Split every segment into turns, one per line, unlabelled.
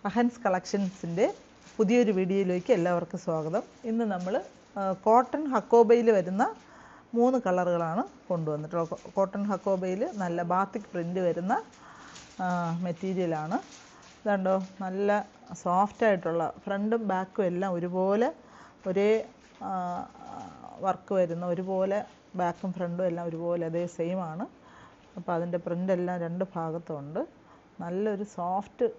അഹൻസ് കളക്ഷൻസിൻ്റെ പുതിയൊരു വീഡിയോയിലേക്ക് എല്ലാവർക്കും സ്വാഗതം. ഇന്ന് നമ്മൾ കോട്ടൺ ഹക്കോബയിൽ വരുന്ന 3 കളറുകളാണ് കൊണ്ടുവന്നിട്ടുള്ളത്. കോട്ടൺ ഹക്കോബയിൽ നല്ല ബാത്തിക് പ്രിൻ്റ് വരുന്ന മെറ്റീരിയലാണ്. ഇതുണ്ടോ, നല്ല സോഫ്റ്റായിട്ടുള്ള ഫ്രണ്ടും ബാക്കും എല്ലാം ഒരുപോലെ ഒരേ വർക്ക് വരുന്ന, ഒരുപോലെ ബാക്കും ഫ്രണ്ടും എല്ലാം ഒരുപോലെ അതേ സെയിം ആണ്. അപ്പോൾ അതിൻ്റെ പ്രിൻ്റെല്ലാം 2 ഭാഗത്തുമുണ്ട്. നല്ലൊരു സോഫ്റ്റ്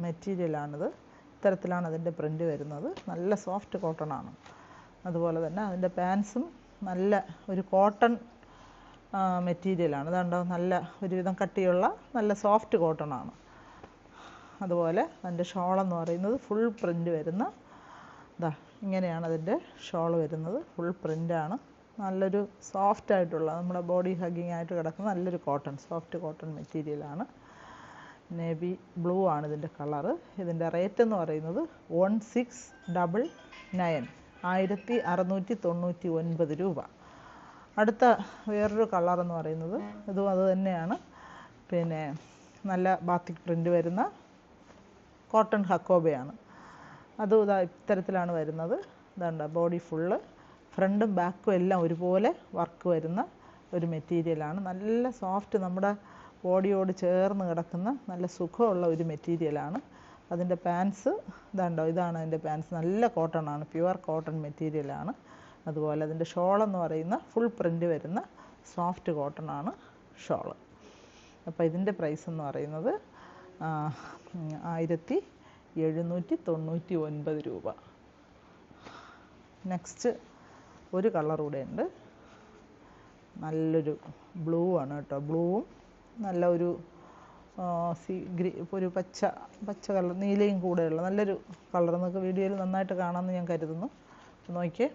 മെറ്റീരിയലാണിത്. ഇത്തരത്തിലാണ് അതിൻ്റെ പ്രിൻ്റ് വരുന്നത്. നല്ല സോഫ്റ്റ് കോട്ടൺ ആണ്. അതുപോലെ തന്നെ അതിൻ്റെ പാൻസും നല്ല ഒരു കോട്ടൺ മെറ്റീരിയലാണ്. അതുകൊണ്ടോ നല്ല ഒരുവിധം കട്ടിയുള്ള നല്ല സോഫ്റ്റ് കോട്ടൺ ആണ്. അതുപോലെ അതിൻ്റെ ഷോളെന്ന് പറയുന്നത് ഫുൾ പ്രിൻ്റ് വരുന്ന ഇങ്ങനെയാണ് അതിൻ്റെ ഷോൾ വരുന്നത്. ഫുൾ പ്രിൻ്റാണ്. നല്ലൊരു സോഫ്റ്റായിട്ടുള്ള നമ്മുടെ ബോഡി ഹഗ്ഗിങ് ആയിട്ട് കിടക്കുന്ന നല്ലൊരു കോട്ടൺ, സോഫ്റ്റ് കോട്ടൺ മെറ്റീരിയലാണ്. നേവി ബ്ലൂ ആണ് ഇതിൻ്റെ കളറ്. ഇതിൻ്റെ റേറ്റ് എന്ന് പറയുന്നത് 1699 1699 രൂപ. അടുത്ത വേറൊരു കളറെന്ന് പറയുന്നത് ഇതും അത് തന്നെയാണ്. പിന്നെ നല്ല ബാത്തിക് പ്രിൻ്റ് വരുന്ന കോട്ടൺ ഹക്കോബയാണ്. അതും ഇത്തരത്തിലാണ് വരുന്നത്. ഇതുണ്ട്, ബോഡി ഫുള്ള് ഫ്രണ്ടും ബാക്കും എല്ലാം ഒരുപോലെ വർക്ക് വരുന്ന ഒരു മെറ്റീരിയലാണ്. നല്ല സോഫ്റ്റ്, നമ്മുടെ ബോഡിയോട് ചേർന്ന് കിടക്കുന്ന നല്ല സുഖമുള്ള ഒരു മെറ്റീരിയലാണ്. അതിൻ്റെ പാൻസ് ഇതുണ്ടോ, ഇതാണ് അതിൻ്റെ പാൻസ്. നല്ല കോട്ടൺ ആണ്, പ്യുവർ കോട്ടൺ മെറ്റീരിയലാണ്. അതുപോലെ അതിൻ്റെ ഷോളെന്ന് പറയുന്ന ഫുൾ പ്രിൻ്റ് വരുന്ന സോഫ്റ്റ് കോട്ടൺ ആണ് ഷോള്. അപ്പോൾ ഇതിൻ്റെ പ്രൈസ് എന്ന് പറയുന്നത് 1799 രൂപ. നെക്സ്റ്റ് ഒരു കളർ കൂടെ ഉണ്ട്. നല്ലൊരു ബ്ലൂ ആണ് കേട്ടോ. ബ്ലൂവും നല്ല ഒരു ഒരു പച്ച കളർ, നീലയും കൂടെയുള്ള നല്ലൊരു കളർ. നിങ്ങൾക്ക് വീഡിയോയിൽ നന്നായിട്ട് കാണാമെന്ന് ഞാൻ കരുതുന്നു. നോക്കിയേ,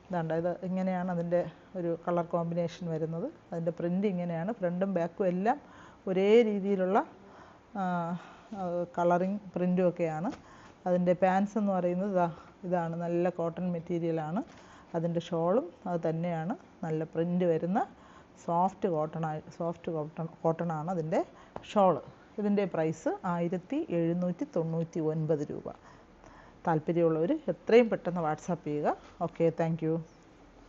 ഇതാണ്ട് ഇത് ഇങ്ങനെയാണ് അതിൻ്റെ ഒരു കളർ കോമ്പിനേഷൻ വരുന്നത്. അതിൻ്റെ പ്രിൻ്റ് ഇങ്ങനെയാണ്. ഫ്രണ്ടും ബാക്കും എല്ലാം ഒരേ രീതിയിലുള്ള കളറിങ് പ്രിൻ്റും ഒക്കെയാണ്. അതിൻ്റെ പാൻസ് എന്ന് പറയുന്നത് ഇതാണ്, നല്ല കോട്ടൺ മെറ്റീരിയലാണ്. അതിൻ്റെ ഷോളും അത് തന്നെയാണ്, നല്ല പ്രിൻ്റ് വരുന്ന സോഫ്റ്റ് കോട്ടൺ ആണ് അതിൻ്റെ ഷോള്. ഇതിൻ്റെ പ്രൈസ് 1799 രൂപ. താല്പര്യമുള്ളവർ എത്രയും പെട്ടെന്ന് വാട്സാപ്പ് ചെയ്യുക. Okay, thank you.